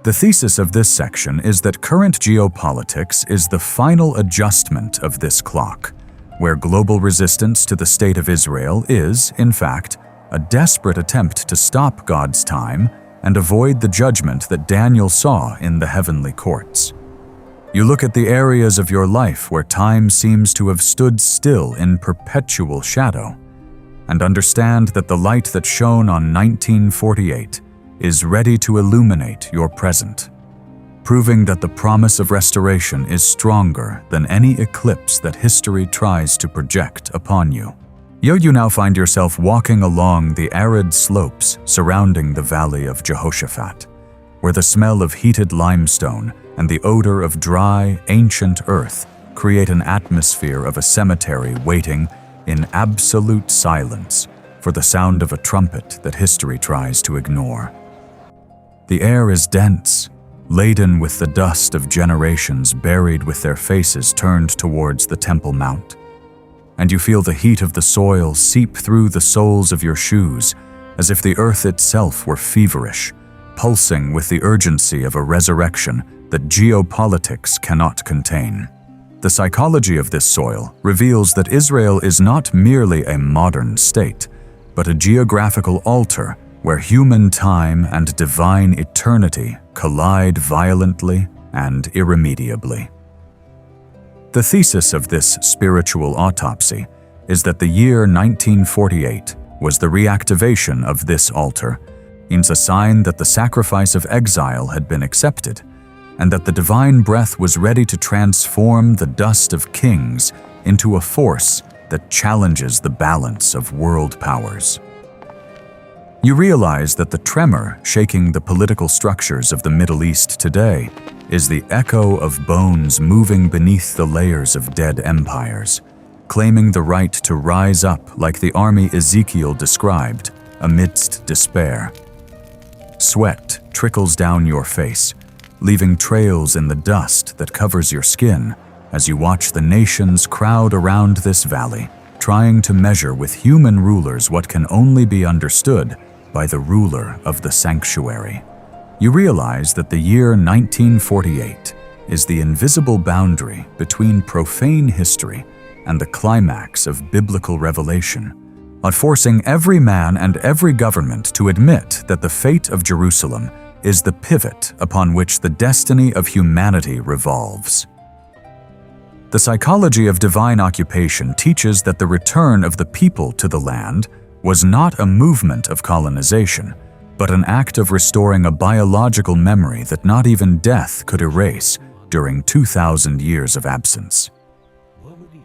The thesis of this section is that current geopolitics is the final adjustment of this clock, where global resistance to the state of Israel is, in fact, a desperate attempt to stop God's time and avoid the judgment that Daniel saw in the heavenly courts. You look at the areas of your life where time seems to have stood still in perpetual shadow, and understand that the light that shone on 1948 is ready to illuminate your present, proving that the promise of restoration is stronger than any eclipse that history tries to project upon you. You now find yourself walking along the arid slopes surrounding the valley of Jehoshaphat, where the smell of heated limestone and the odor of dry, ancient earth create an atmosphere of a cemetery waiting in absolute silence for the sound of a trumpet that history tries to ignore. The air is dense, laden with the dust of generations buried with their faces turned towards the Temple Mount, and you feel the heat of the soil seep through the soles of your shoes as if the earth itself were feverish, pulsing with the urgency of a resurrection that geopolitics cannot contain. The psychology of this soil reveals that Israel is not merely a modern state, but a geographical altar where human time and divine eternity collide violently and irremediably. The thesis of this spiritual autopsy is that the year 1948 was the reactivation of this altar, means a sign that the sacrifice of exile had been accepted, and that the divine breath was ready to transform the dust of kings into a force that challenges the balance of world powers. You realize that the tremor shaking the political structures of the Middle East today is the echo of bones moving beneath the layers of dead empires, claiming the right to rise up like the army Ezekiel described amidst despair. Sweat trickles down your face, leaving trails in the dust that covers your skin as you watch the nations crowd around this valley, trying to measure with human rulers what can only be understood by the ruler of the sanctuary. You realize that the year 1948 is the invisible boundary between profane history and the climax of biblical revelation, forcing every man and every government to admit that the fate of Jerusalem is the pivot upon which the destiny of humanity revolves. The psychology of divine occupation teaches that the return of the people to the land was not a movement of colonization, but an act of restoring a biological memory that not even death could erase during 2,000 years of absence.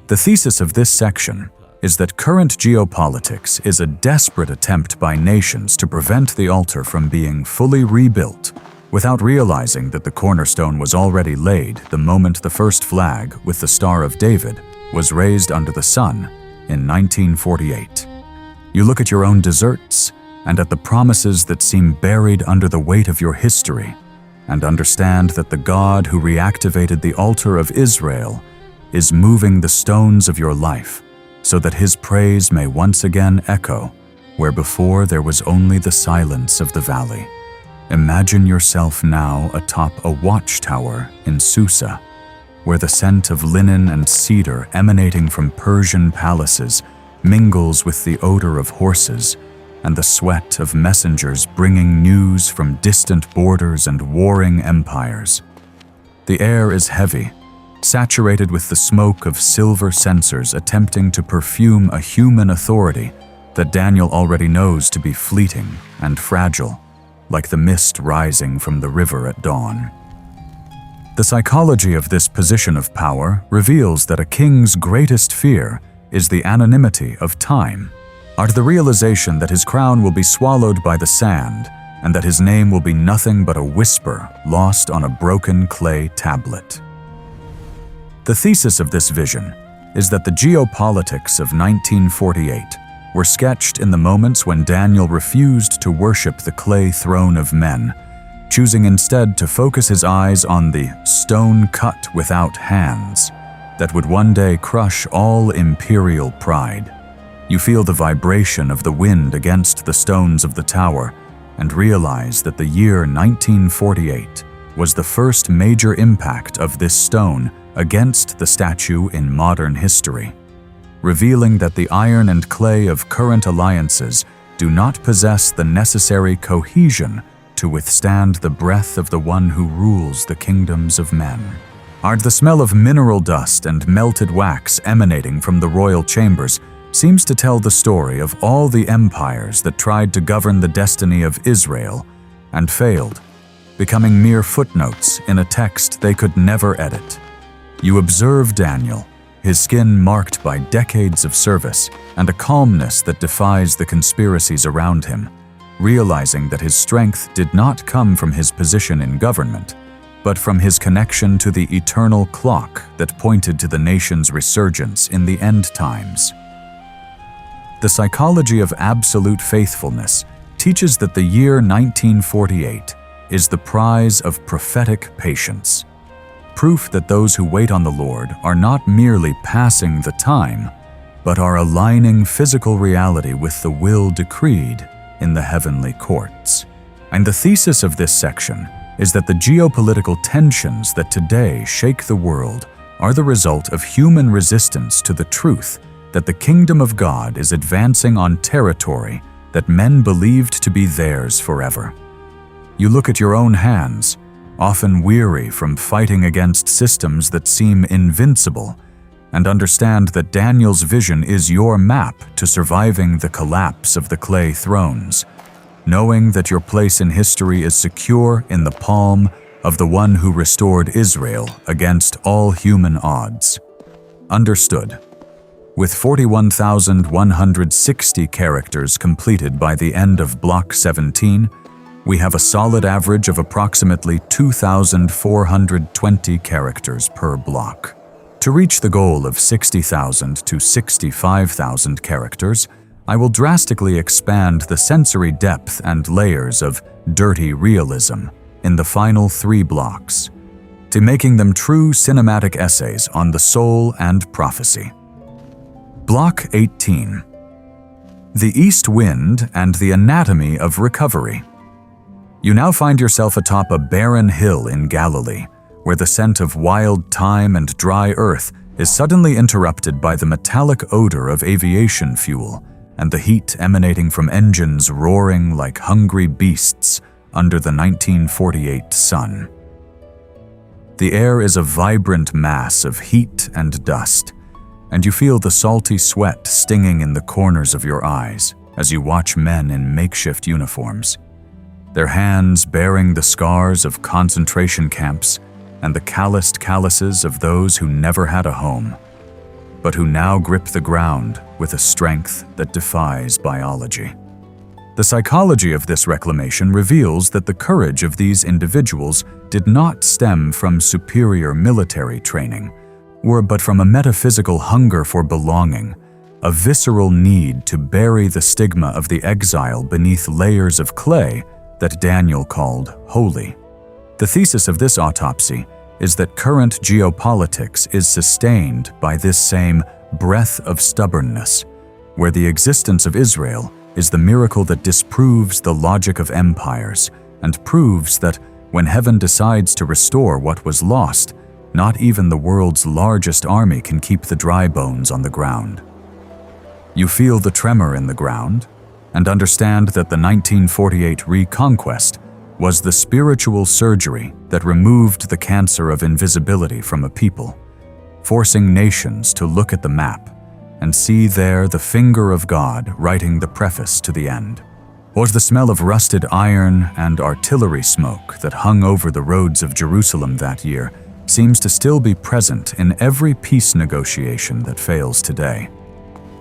The thesis of this section is that current geopolitics is a desperate attempt by nations to prevent the altar from being fully rebuilt, without realizing that the cornerstone was already laid the moment the first flag with the Star of David was raised under the sun in 1948. You look at your own deserts and at the promises that seem buried under the weight of your history, and understand that the God who reactivated the altar of Israel is moving the stones of your life so that his praise may once again echo where before there was only the silence of the valley. Imagine yourself now atop a watchtower in Susa, where the scent of linen and cedar emanating from Persian palaces mingles with the odor of horses and the sweat of messengers bringing news from distant borders and warring empires. The air is heavy, saturated with the smoke of silver censers attempting to perfume a human authority that Daniel already knows to be fleeting and fragile, like the mist rising from the river at dawn. The psychology of this position of power reveals that a king's greatest fear is the anonymity of time, the realization that his crown will be swallowed by the sand and that his name will be nothing but a whisper lost on a broken clay tablet. The thesis of this vision is that the geopolitics of 1948 were sketched in the moments when Daniel refused to worship the clay throne of men, choosing instead to focus his eyes on the stone cut without hands that would one day crush all imperial pride. You feel the vibration of the wind against the stones of the tower and realize that the year 1948 was the first major impact of this stone against the statue in modern history, revealing that the iron and clay of current alliances do not possess the necessary cohesion to withstand the breath of the one who rules the kingdoms of men. The smell of mineral dust and melted wax emanating from the royal chambers seems to tell the story of all the empires that tried to govern the destiny of Israel and failed, becoming mere footnotes in a text they could never edit. You observe Daniel, his skin marked by decades of service and a calmness that defies the conspiracies around him, realizing that his strength did not come from his position in government, but from his connection to the eternal clock that pointed to the nation's resurgence in the end times. The psychology of absolute faithfulness teaches that the year 1948 is the prize of prophetic patience, proof that those who wait on the Lord are not merely passing the time, but are aligning physical reality with the will decreed in the heavenly courts. And the thesis of this section is that the geopolitical tensions that today shake the world are the result of human resistance to the truth that the kingdom of God is advancing on territory that men believed to be theirs forever. You look at your own hands, often weary from fighting against systems that seem invincible, and understand that Daniel's vision is your map to surviving the collapse of the clay thrones, knowing that your place in history is secure in the palm of the one who restored Israel against all human odds. Understood. With 41,160 characters completed by the end of Block 17, we have a solid average of approximately 2,420 characters per block. To reach the goal of 60,000 to 65,000 characters, I will drastically expand the sensory depth and layers of dirty realism in the final 3 blocks, to making them true cinematic essays on the soul and prophecy. Block 18. The East Wind and the Anatomy of Recovery. You now find yourself atop a barren hill in Galilee, where the scent of wild thyme and dry earth is suddenly interrupted by the metallic odor of aviation fuel and the heat emanating from engines roaring like hungry beasts under the 1948 sun. The air is a vibrant mass of heat and dust, and you feel the salty sweat stinging in the corners of your eyes as you watch men in makeshift uniforms, their hands bearing the scars of concentration camps and the calloused calluses of those who never had a home, but who now grip the ground with a strength that defies biology. The psychology of this reclamation reveals that the courage of these individuals did not stem from superior military training, but from a metaphysical hunger for belonging, a visceral need to bury the stigma of the exile beneath layers of clay that Daniel called holy. The thesis of this autopsy is that current geopolitics is sustained by this same breath of stubbornness, where the existence of Israel is the miracle that disproves the logic of empires and proves that when heaven decides to restore what was lost, not even the world's largest army can keep the dry bones on the ground. You feel the tremor in the ground and understand that the 1948 reconquest was the spiritual surgery that removed the cancer of invisibility from a people, forcing nations to look at the map and see there the finger of God writing the preface to the end. Or the smell of rusted iron and artillery smoke that hung over the roads of Jerusalem that year seems to still be present in every peace negotiation that fails today,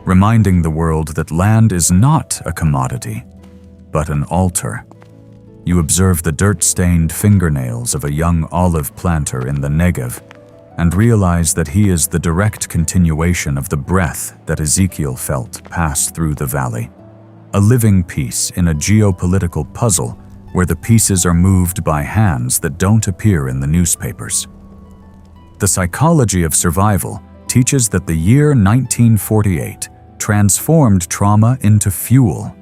reminding the world that land is not a commodity, but an altar. You observe the dirt-stained fingernails of a young olive planter in the Negev and realize that he is the direct continuation of the breath that Ezekiel felt pass through the valley, a living piece in a geopolitical puzzle where the pieces are moved by hands that don't appear in the newspapers. The psychology of survival teaches that the year 1948 transformed trauma into fuel,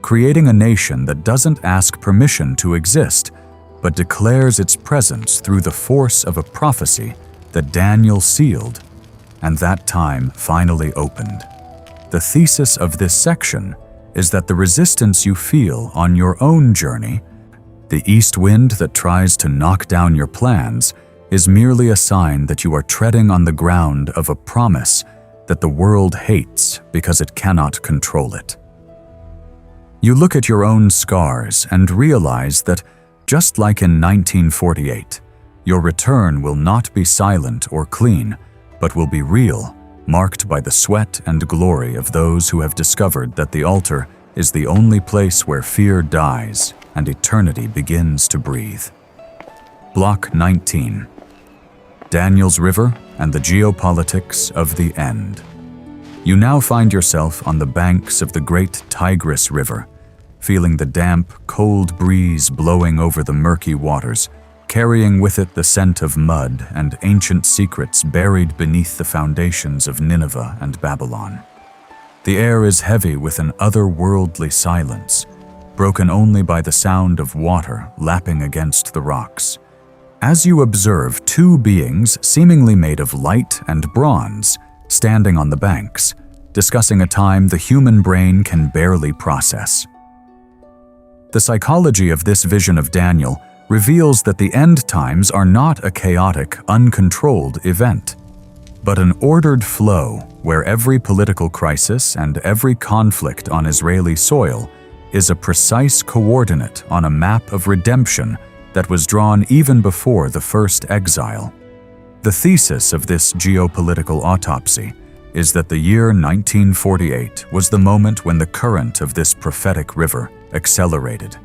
creating a nation that doesn't ask permission to exist, but declares its presence through the force of a prophecy that Daniel sealed, and that time finally opened. The thesis of this section is that the resistance you feel on your own journey, the east wind that tries to knock down your plans, is merely a sign that you are treading on the ground of a promise that the world hates because it cannot control it. You look at your own scars and realize that, just like in 1948, your return will not be silent or clean, but will be real, marked by the sweat and glory of those who have discovered that the altar is the only place where fear dies and eternity begins to breathe. Block 19. Daniel's River and the Geopolitics of the End. You now find yourself on the banks of the great Tigris River, feeling the damp, cold breeze blowing over the murky waters, carrying with it the scent of mud and ancient secrets buried beneath the foundations of Nineveh and Babylon. The air is heavy with an otherworldly silence, broken only by the sound of water lapping against the rocks. As you observe two beings seemingly made of light and bronze standing on the banks, discussing a time the human brain can barely process. The psychology of this vision of Daniel reveals that the end times are not a chaotic, uncontrolled event, but an ordered flow where every political crisis and every conflict on Israeli soil is a precise coordinate on a map of redemption that was drawn even before the first exile. The thesis of this geopolitical autopsy is that the year 1948 was the moment when the current of this prophetic river accelerated,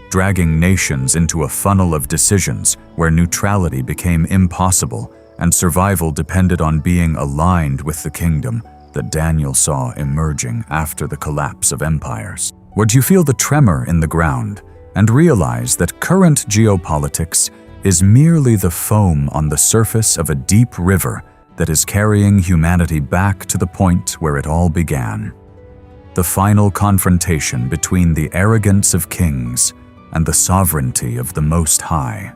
dragging nations into a funnel of decisions where neutrality became impossible and survival depended on being aligned with the kingdom that Daniel saw emerging after the collapse of empires. Would you feel the tremor in the ground and realize that current geopolitics is merely the foam on the surface of a deep river that is carrying humanity back to the point where it all began? The final confrontation between the arrogance of kings and the sovereignty of the Most High.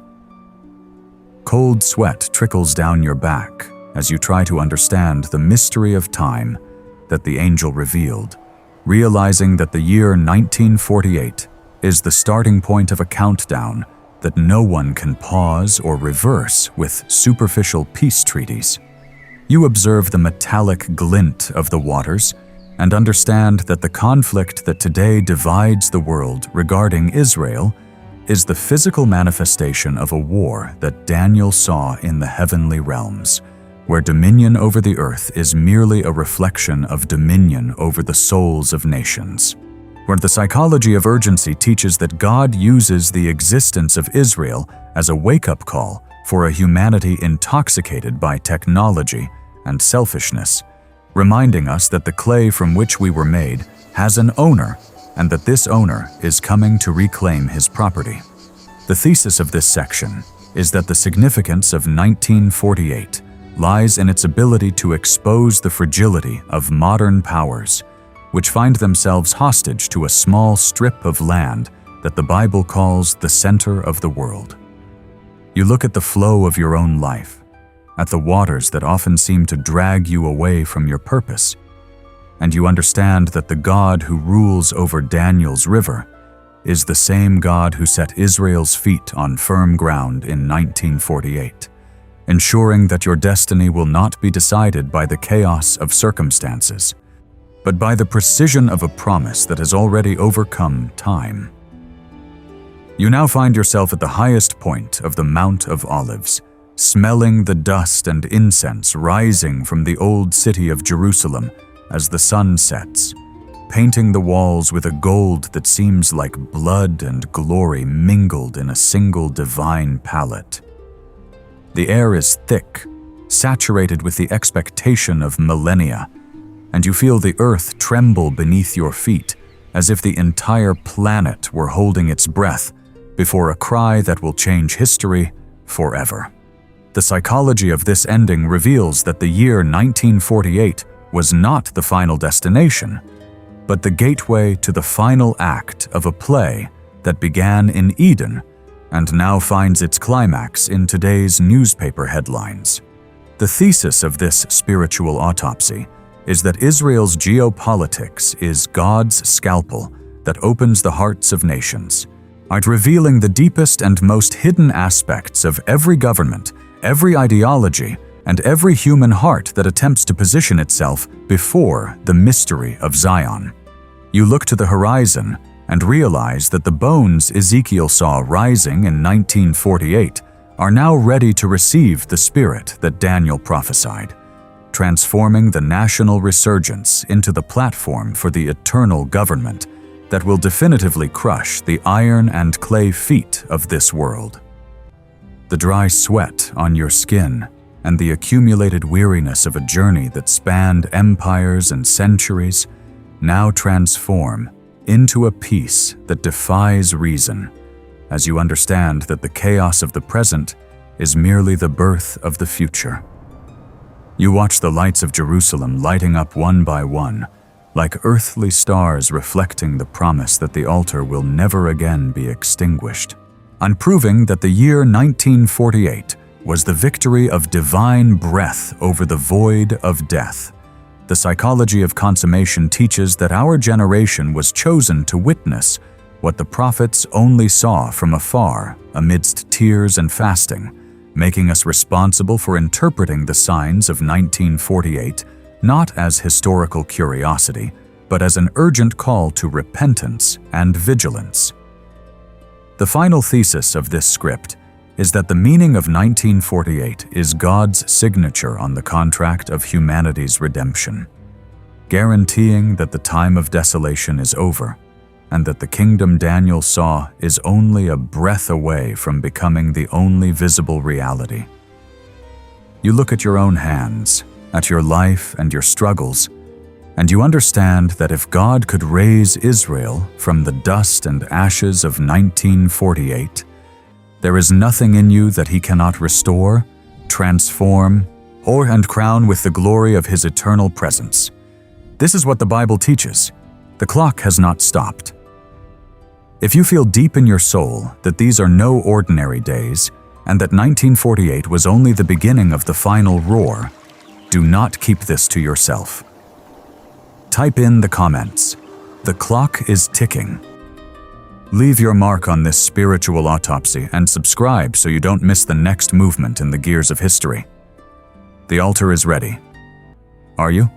Cold sweat trickles down your back as you try to understand the mystery of time that the angel revealed, realizing that the year 1948 is the starting point of a countdown that no one can pause or reverse with superficial peace treaties. You observe the metallic glint of the waters and understand that the conflict that today divides the world regarding Israel is the physical manifestation of a war that Daniel saw in the heavenly realms, where dominion over the earth is merely a reflection of dominion over the souls of nations, where the psychology of urgency teaches that God uses the existence of Israel as a wake-up call for a humanity intoxicated by technology and selfishness, reminding us that the clay from which we were made has an owner and that this owner is coming to reclaim his property. The thesis of this section is that the significance of 1948 lies in its ability to expose the fragility of modern powers, which find themselves hostage to a small strip of land that the Bible calls the center of the world. You look at the flow of your own life, at the waters that often seem to drag you away from your purpose, and you understand that the God who rules over Daniel's river is the same God who set Israel's feet on firm ground in 1948, ensuring that your destiny will not be decided by the chaos of circumstances, but by the precision of a promise that has already overcome time. You now find yourself at the highest point of the Mount of Olives, smelling the dust and incense rising from the old city of Jerusalem as the sun sets, painting the walls with a gold that seems like blood and glory mingled in a single divine palette. The air is thick, saturated with the expectation of millennia, and you feel the earth tremble beneath your feet as if the entire planet were holding its breath before a cry that will change history forever. The psychology of this ending reveals that the year 1948 was not the final destination, but the gateway to the final act of a play that began in Eden and now finds its climax in today's newspaper headlines. The thesis of this spiritual autopsy is that Israel's geopolitics is God's scalpel that opens the hearts of nations, revealing the deepest and most hidden aspects of every government, every ideology, and every human heart that attempts to position itself before the mystery of Zion. You look to the horizon and realize that the bones Ezekiel saw rising in 1948 are now ready to receive the spirit that Daniel prophesied, transforming the national resurgence into the platform for the eternal government that will definitively crush the iron and clay feet of this world. The dry sweat on your skin and the accumulated weariness of a journey that spanned empires and centuries now transform into a peace that defies reason, as you understand that the chaos of the present is merely the birth of the future. You watch the lights of Jerusalem lighting up one by one, like earthly stars reflecting the promise that the altar will never again be extinguished, and proving that the year 1948 was the victory of divine breath over the void of death. The psychology of consummation teaches that our generation was chosen to witness what the prophets only saw from afar amidst tears and fasting, making us responsible for interpreting the signs of 1948 not as historical curiosity, but as an urgent call to repentance and vigilance. The final thesis of this script is that the meaning of 1948 is God's signature on the contract of humanity's redemption, guaranteeing that the time of desolation is over and that the kingdom Daniel saw is only a breath away from becoming the only visible reality. You look at your own hands, at your life and your struggles, and you understand that if God could raise Israel from the dust and ashes of 1948, there is nothing in you that He cannot restore, transform, and crown with the glory of His eternal presence. This is what the Bible teaches. The clock has not stopped. If you feel deep in your soul that these are no ordinary days, and that 1948 was only the beginning of the final roar, do not keep this to yourself. Type in the comments, "The clock is ticking." Leave your mark on this spiritual autopsy and subscribe so you don't miss the next movement in the gears of history. The altar is ready. Are you?